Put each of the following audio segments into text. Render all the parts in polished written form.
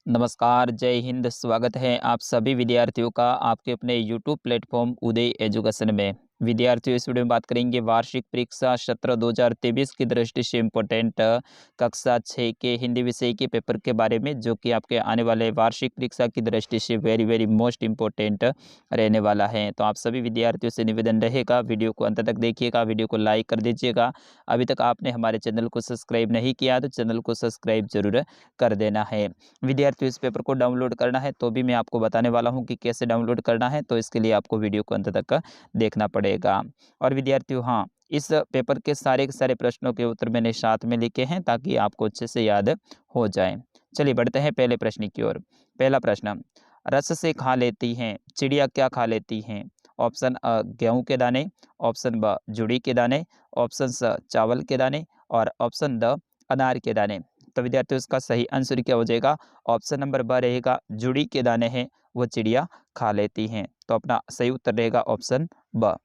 नमस्कार, जय हिंद। स्वागत है आप सभी विद्यार्थियों का आपके अपने यूट्यूब प्लेटफॉर्म उदय एजुकेशन में। विद्यार्थियों, इस वीडियो में बात करेंगे वार्षिक परीक्षा सत्र 2023 की दृष्टि से इम्पोर्टेंट कक्षा 6 के हिंदी विषय के पेपर के बारे में, जो कि आपके आने वाले वार्षिक परीक्षा की दृष्टि से वेरी वेरी मोस्ट इम्पोर्टेंट रहने वाला है। तो आप सभी विद्यार्थियों से निवेदन रहेगा, वीडियो को अंत तक देखिएगा, वीडियो को लाइक कर दीजिएगा। अभी तक आपने हमारे चैनल को सब्सक्राइब नहीं किया तो चैनल को सब्सक्राइब जरूर कर देना है। विद्यार्थियों, इस पेपर को डाउनलोड करना है तो भी मैं आपको बताने वाला हूं कि कैसे डाउनलोड करना है, तो इसके लिए आपको वीडियो को अंत तक देखना पड़ेगा। और विद्यार्थियों, हाँ, इस पेपर के सारे प्रश्नों के उत्तर मैंने साथ में लिखे हैं ताकि आपको अच्छे से याद हो जाए। चलिए बढ़ते हैं पहले प्रश्न की ओर। पहला प्रश्न, रस से खा लेती हैं चिड़िया, क्या खा लेती हैं? ऑप्शन अ गेहूं के दाने, ऑप्शन ब जुड़ी के दाने, ऑप्शन स चावल के दाने और ऑप्शन द अनार के दाने। तो विद्यार्थियों, इसका सही आंसर क्या हो जाएगा? ऑप्शन नंबर ब रहेगा, जुड़ी के दाने हैं वो चिड़िया खा लेती हैं। तो अपना सही उत्तर रहेगा ऑप्शन ब।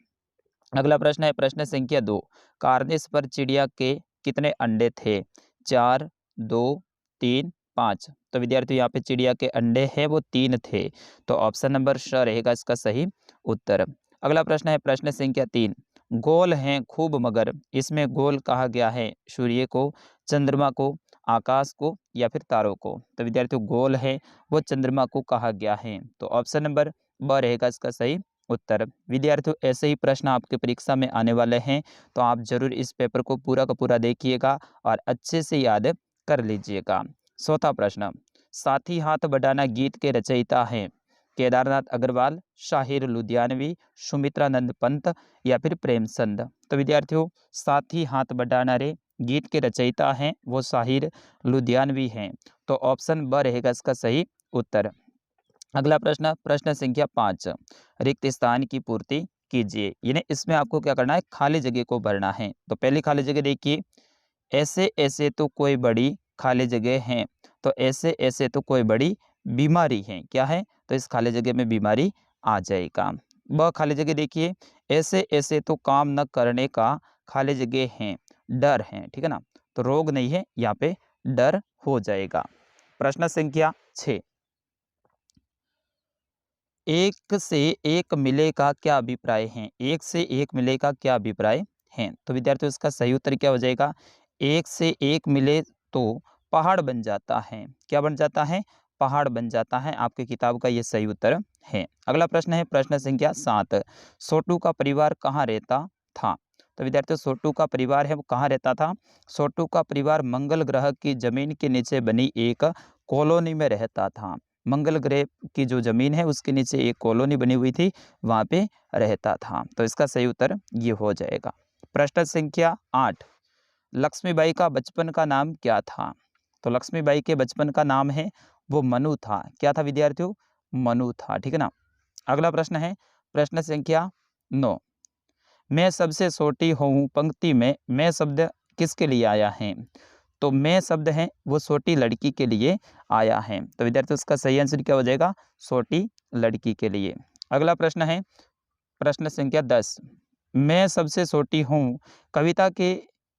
अगला प्रश्न है प्रश्न संख्या 2, कार्निस पर चिड़िया के कितने अंडे थे? 4, 2, 3, 5। तो विद्यार्थियों, यहाँ पे चिड़िया के अंडे हैं वो 3 थे। तो ऑप्शन नंबर श रहेगा इसका सही उत्तर। अगला प्रश्न है प्रश्न संख्या 3, गोल हैं खूब मगर इसमें गोल कहा गया है सूर्य को, चंद्रमा को, आकाश को या फिर तारों को? तो विद्यार्थियों, गोल है वो चंद्रमा को कहा गया है। तो ऑप्शन नंबर ब रहेगा इसका सही उत्तर। विद्यार्थियों, ऐसे ही प्रश्न आपके परीक्षा में आने वाले हैं, तो आप जरूर इस पेपर को पूरा का पूरा देखिएगा और अच्छे से याद कर लीजिएगा। चौथा प्रश्न, साथी हाथ बढ़ाना गीत के रचयिता हैं? केदारनाथ अग्रवाल, शाहिर लुधियानवी, सुमित्रानंद पंत या फिर प्रेमचंद? तो विद्यार्थियों, साथी हाथ बढ़ाना रे गीत के रचयिता हैं वो शाहिर लुधियानवी हैं। तो ऑप्शन ब रहेगा इसका सही उत्तर। अगला प्रश्न प्रश्न संख्या 5, रिक्त स्थान की पूर्ति कीजिए। यानी इसमें आपको क्या करना है? खाली जगह को भरना है। तो पहली खाली जगह देखिए, ऐसे ऐसे तो कोई बड़ी खाली जगह है। तो ऐसे ऐसे तो कोई बड़ी बीमारी है, क्या है? तो इस खाली जगह में बीमारी आ जाएगा। ब खाली जगह देखिए, ऐसे ऐसे तो काम न करने का खाली जगह है, डर है, ठीक है ना? तो रोग नहीं है, यहाँ पे डर हो जाएगा। प्रश्न संख्या 6, एक से एक मिले का क्या अभिप्राय है? एक से एक मिले का क्या अभिप्राय है? तो विद्यार्थियों, इसका सही उत्तर क्या हो जाएगा? एक से एक मिले तो पहाड़ बन जाता है। क्या बन जाता है? पहाड़ बन जाता है। आपकी किताब का ये सही उत्तर है। अगला प्रश्न है प्रश्न संख्या 7, सोटू का परिवार कहाँ रहता था? तो विद्यार्थियों, सोटू का परिवार है वो कहाँ रहता था? सोटू का परिवार मंगल ग्रह की जमीन के नीचे बनी एक कॉलोनी में रहता था। मंगल ग्रह की जो जमीन है उसके नीचे एक कॉलोनी बनी हुई थी, वहां पे रहता था। तो इसका सही उत्तर ये हो जाएगा। प्रश्न संख्या 8, लक्ष्मीबाई का बचपन का नाम क्या था? तो लक्ष्मीबाई के बचपन का नाम है वो मनु था। क्या था विद्यार्थियों? मनु था, ठीक है ना? अगला प्रश्न है प्रश्न संख्या 9, मैं सबसे छोटी हूँ पंक्ति में मैं शब्द किसके लिए आया है? तो मैं शब्द है वो छोटी लड़की के लिए आया है। तो विद्यार्थियों, उसका सही आंसर क्या हो जाएगा? छोटी लड़की के लिए। अगला प्रश्न है प्रश्न संख्या 10, मैं सबसे छोटी हूँ कविता की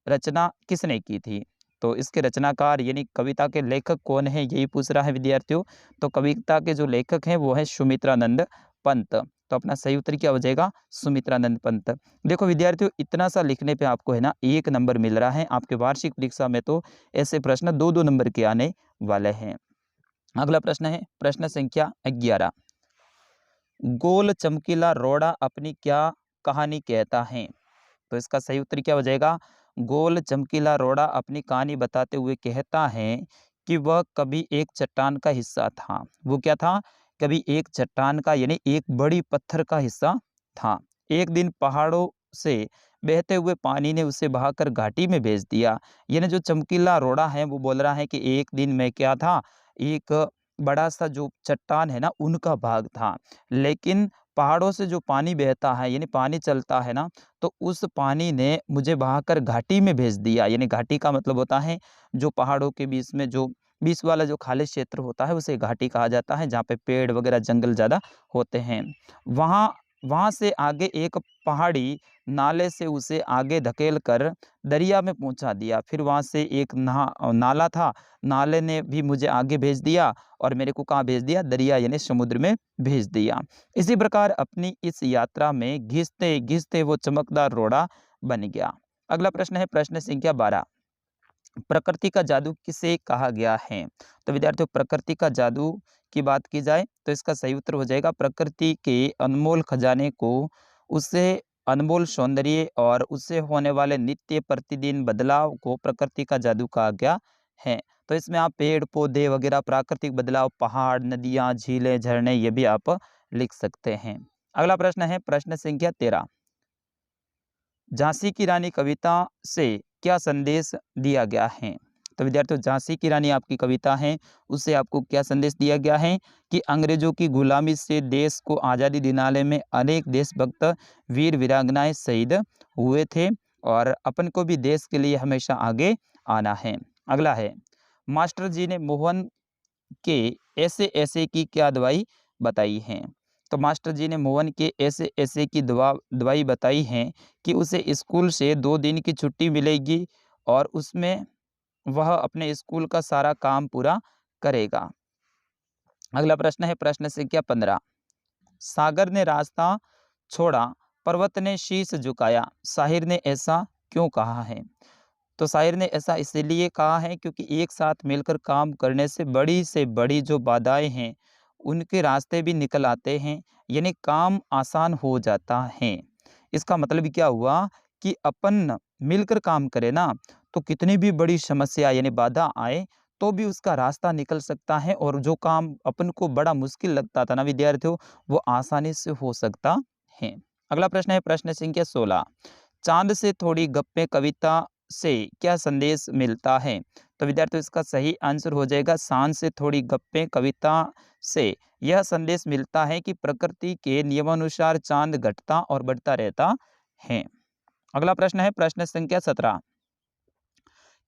रचना किसने की थी? तो इसके रचनाकार यानी कविता के लेखक कौन है, यही पूछ रहा है विद्यार्थियों। तो कविता के जो लेखक हैं वो है सुमित्रानंद पंत। तो अपना सही उत्तर क्या हो जाएगा? सुमित्रानंद पंत। देखो विद्यार्थियों, इतना सा लिखने पे आपको है ना 1 नंबर मिल रहा है। आपके वार्षिक परीक्षा में तो ऐसे प्रश्न 2-2 नंबर के आने वाले हैं। अगला प्रश्न है प्रश्न संख्या 11, गोल चमकीला रोड़ा अपनी क्या कहानी कहता है? तो इसका सही उत्तर क्या हो जाएगा? गोल चमकीला रोड़ा अपनी कहानी बताते हुए कहता है कि वह कभी एक चट्टान का हिस्सा था। वो क्या था? कभी एक चट्टान का यानी एक बड़ी पत्थर का हिस्सा था। एक दिन पहाड़ों से बहते हुए पानी ने उसे बहाकर घाटी में भेज दिया। यानी जो चमकीला रोड़ा है वो बोल रहा है कि एक दिन मैं क्या था, एक बड़ा सा जो चट्टान है ना उनका भाग था, लेकिन पहाड़ों से जो पानी बहता है यानी पानी चलता है ना, तो उस पानी ने मुझे बहाकर घाटी में भेज दिया। यानी घाटी का मतलब होता है जो पहाड़ों के बीच में जो बीच वाला जो खाली क्षेत्र होता है उसे घाटी कहा जाता है, जहाँ पे पेड़ वगैरह जंगल ज़्यादा होते हैं। वहाँ वहाँ से आगे एक पहाड़ी नाले से उसे आगे धकेल कर दरिया में पहुँचा दिया। फिर वहाँ से एक नाला था, नाले ने भी मुझे आगे भेज दिया और मेरे को कहाँ भेज दिया? दरिया यानी समुद्र में भेज दिया। इसी प्रकार अपनी इस यात्रा में घिसते-घिसते वो चमकदार रोड़ा बन गया। अगला प्रश्न है प्रश्न संख्या 12। प्रकृति का जादू किसे कहा गया है? तो विद्यार्थियों, प्रकृति का जादू की बात की जाए तो इसका सही उत्तर हो जाएगा प्रकृति के अनमोल खजाने को, उससे अनमोल सौंदर्य और उससे होने वाले नित्य प्रतिदिन बदलाव को प्रकृति का जादू कहा गया है। तो इसमें आप पेड़ पौधे वगैरह, प्राकृतिक बदलाव, पहाड़, नदियाँ, झीलें, झरने, ये भी आप लिख सकते हैं। अगला प्रश्न है प्रश्न संख्या 13। झांसी की रानी कविता से क्या संदेश दिया गया है? तो विद्यार्थियों, झांसी की रानी आपकी कविता है, उससे आपको क्या संदेश दिया गया है कि अंग्रेजों की गुलामी से देश को आज़ादी दिलाने में अनेक देशभक्त वीर वीरांगनाएं शहीद हुए थे और अपन को भी देश के लिए हमेशा आगे आना है। अगला है, मास्टर जी ने मोहन के ऐसे ऐसे की क्या दवाई बताई है? तो मास्टर जी ने मोहन के ऐसे ऐसे की दवाई बताई है कि उसे स्कूल से 2 दिन की छुट्टी मिलेगी और उसमें वह अपने स्कूल का सारा काम पूरा करेगा। अगला प्रश्न है प्रश्न संख्या 15। सागर ने रास्ता छोड़ा, पर्वत ने शीश झुकाया, शाहिर ने ऐसा क्यों कहा है? तो शायर ने ऐसा इसलिए कहा है क्योंकि एक साथ मिलकर काम करने से बड़ी जो बाधाएं हैं उनके रास्ते भी निकल आते हैं, यानी काम आसान हो जाता है। इसका मतलब क्या हुआ कि अपन मिलकर काम करें ना, तो कितनी भी बड़ी समस्या यानी बाधा आए तो भी उसका रास्ता निकल सकता है और जो काम अपन को बड़ा मुश्किल लगता था ना विद्यार्थियों, वो आसानी से हो सकता है। अगला प्रश्न है प्रश्न संख्या 16। चांद से थोड़ी गप्पे कविता से क्या संदेश मिलता है? तो विद्यार्थियों, इसका सही आंसर हो जाएगा चांद से थोड़ी गप्पे कविता से यह संदेश मिलता है कि प्रकृति के नियमानुसार चांद घटता और बढ़ता रहता है। अगला प्रश्न है प्रश्न संख्या 17।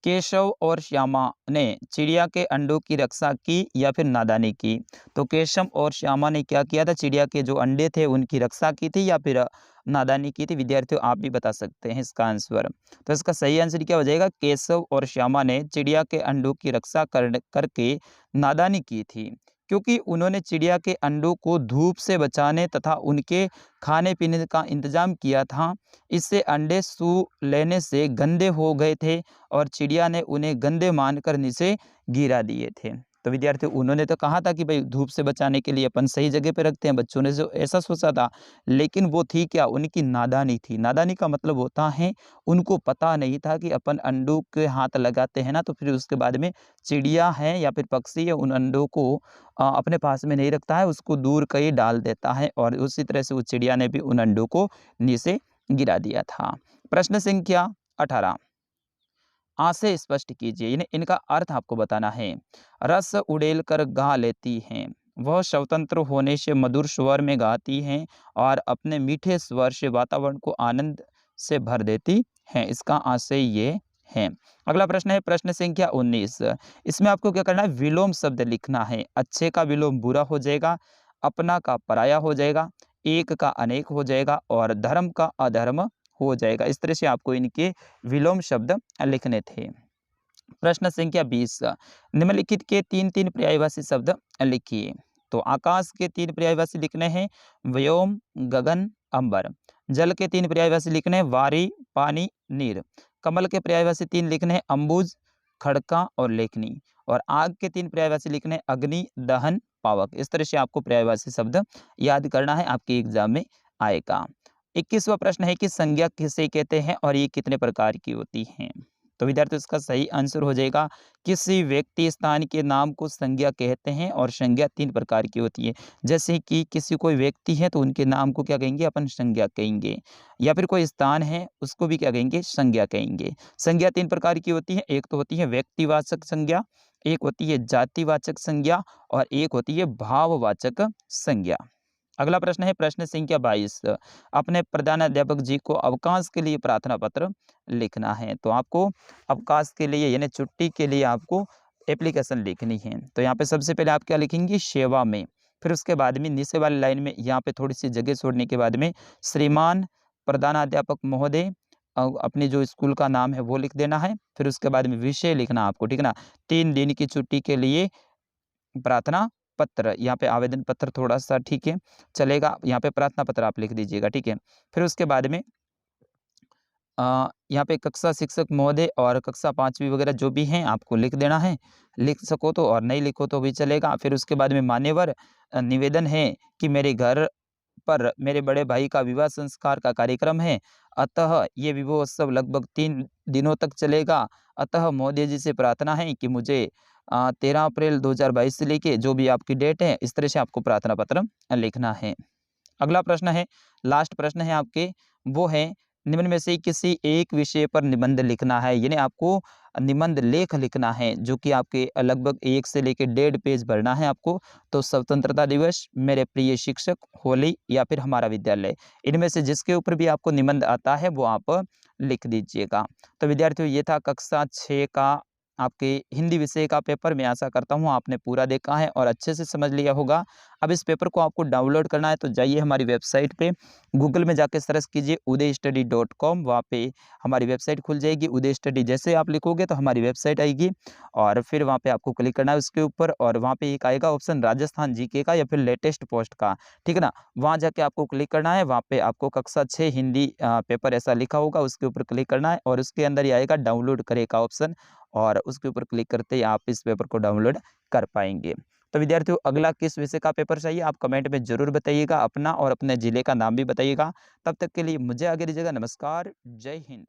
केशव और श्यामा ने चिड़िया के अंडों की रक्षा की या फिर नादानी की? तो केशव और श्यामा ने क्या किया था? चिड़िया के जो अंडे थे उनकी रक्षा की थी या फिर नादानी की थी? विद्यार्थियों, आप भी बता सकते हैं इसका आंसर। तो इसका सही आंसर क्या हो जाएगा? केशव और श्यामा ने चिड़िया के अंडों की रक्षा करके नादानी की थी, क्योंकि उन्होंने चिड़िया के अंडों को धूप से बचाने तथा उनके खाने पीने का इंतजाम किया था। इससे अंडे सू लेने से गंदे हो गए थे और चिड़िया ने उन्हें गंदे मानकर नीचे गिरा दिए थे। तो विद्यार्थी, उन्होंने तो कहा था कि भाई धूप से बचाने के लिए अपन सही जगह पे रखते हैं, बच्चों ने जो ऐसा सोचा था, लेकिन वो थी क्या? उनकी नादानी थी। नादानी का मतलब होता है उनको पता नहीं था कि अपन अंडों के हाथ लगाते हैं ना, तो फिर उसके बाद में चिड़िया है या फिर पक्षी है उन अंडों को अपने पास में नहीं रखता है, उसको दूर कहीं डाल देता है और उसी तरह से उस चिड़िया ने भी उन अंडों को नीचे गिरा दिया था। प्रश्न संख्या 18। आशय स्पष्ट कीजिए, यानी इनका अर्थ आपको बताना है। रस उड़ेल कर गा लेती हैं, वह स्वतंत्र होने से मधुर स्वर में गाती हैं और अपने मीठे स्वर से वातावरण को आनंद से भर देती हैं। इसका आशय ये है। अगला प्रश्न है प्रश्न संख्या 19। इसमें आपको क्या करना है? विलोम शब्द लिखना है। अच्छे का विलोम बुरा हो जाएगा, अपना का पराया हो जाएगा, एक का अनेक हो जाएगा और धर्म का अधर्म हो जाएगा। इस तरह से आपको इनके विलोम शब्द लिखने थे। प्रश्न संख्या 20। निम्नलिखित के 3-3 पर्यायवाची शब्द लिखिए। तो आकाश के 3 पर्यायवाची लिखने हैं, व्योम, गगन, अंबर। जल के 3 पर्यायवाची लिखने हैं, वारी, पानी, नीर। कमल के पर्यायवाची 3 लिखने हैं, अंबुज, खड़का और लेखनी। और आग के 3 पर्यायवाची लिखने हैं, अग्नि, दहन, पावक। इस तरह से आपको पर्यायवाची शब्द याद करना है, आपके एग्जाम में आएगा। 21वां प्रश्न है कि संज्ञा किसे कहते हैं और ये कितने प्रकार की होती हैं? तो विद्यार्थियों, इसका सही आंसर हो जाएगा किसी व्यक्ति स्थान के नाम को संज्ञा कहते हैं और संज्ञा 3 प्रकार की होती है। जैसे कि किसी कोई व्यक्ति है तो उनके नाम को क्या कहेंगे? अपन संज्ञा कहेंगे। या फिर कोई स्थान है उसको भी क्या कहेंगे? संज्ञा कहेंगे। संज्ञा 3 प्रकार की होती है। एक तो होती है व्यक्तिवाचक संज्ञा, एक होती है जातिवाचक संज्ञा और एक होती है भाववाचक संज्ञा। अगला प्रश्न है प्रश्न संख्या 22। अपने प्रधानाध्यापक जी को अवकाश के लिए प्रार्थना पत्र लिखना है। तो आपको अवकाश के लिए यानी छुट्टी के लिए आपको एप्लीकेशन लिखनी है। तो यहाँ पे सबसे पहले आप क्या लिखेंगे? सेवा में। फिर उसके बाद में नीचे वाली लाइन में यहाँ पे थोड़ी सी जगह छोड़ने के बाद में श्रीमान प्रधानाध्यापक महोदय अपनी जो स्कूल का नाम है वो लिख देना है। फिर उसके बाद में विषय लिखना आपको, ठीक है ना। 3 दिन की छुट्टी के लिए प्रार्थना पत्र, यहाँ पे आवेदन पत्र थोड़ा सा ठीक है चलेगा, यहाँ पे प्रार्थना पत्र आप लिख दीजिएगा, ठीक है। फिर उसके बाद में यहाँ पे कक्षा शिक्षक महोदय और कक्षा 5वीं वगैरह जो भी हैं आपको लिख देना है, लिख सको तो, और नहीं लिखो तो भी चलेगा। फिर उसके बाद में मान्यवर निवेदन है कि मेरे घर पर मेरे बड़े भाई का विवाह संस्कार का कार्यक्रम है, अतः ये विवाहोत्सव लगभग 3 दिनों तक चलेगा। अतः महोदय जी से प्रार्थना है कि मुझे 13 अप्रैल 2022 से लेके जो भी आपकी डेट है इस तरह से आपको प्रार्थना पत्र लिखना है। अगला प्रश्न है, लास्ट प्रश्न है आपके, वो है निम्न में से किसी एक विषय पर निबंध लिखना है, यानी आपको निबंध लेख लिखना है जो कि आपके लगभग 1 से लेकर 1.5 पेज भरना है आपको। तो स्वतंत्रता दिवस, मेरे प्रिय शिक्षक, होली या फिर हमारा विद्यालय, इनमें से जिसके ऊपर भी आपको निबंध आता है वो आप लिख दीजिएगा। तो विद्यार्थियों ये था कक्षा 6 का आपके हिंदी विषय का पेपर। मैं आशा करता हूँ आपने पूरा देखा है और अच्छे से समझ लिया होगा। अब इस पेपर को आपको डाउनलोड करना है तो जाइए हमारी वेबसाइट पे, गूगल में जाके सर्च कीजिए udaystudy.com, वहाँ पे हमारी वेबसाइट खुल जाएगी। उदय स्टडी जैसे आप लिखोगे तो हमारी वेबसाइट आएगी और फिर वहाँ पे आपको क्लिक करना है उसके ऊपर, और वहाँ पे एक आएगा ऑप्शन राजस्थान जीके का या फिर लेटेस्ट पोस्ट का, ठीक है ना। वहाँ जाके आपको क्लिक करना है, वहाँ पे आपको कक्षा 6 हिंदी पेपर ऐसा लिखा होगा, उसके ऊपर क्लिक करना है और उसके अंदर ही आएगा डाउनलोड करे का ऑप्शन, और उसके ऊपर क्लिक करते ही आप इस पेपर को डाउनलोड कर पाएंगे। तो विद्यार्थियों अगला किस विषय का पेपर चाहिए आप कमेंट में जरूर बताइएगा, अपना और अपने जिले का नाम भी बताइएगा। तब तक के लिए मुझे आगे दीजिएगा, नमस्कार, जय हिंद।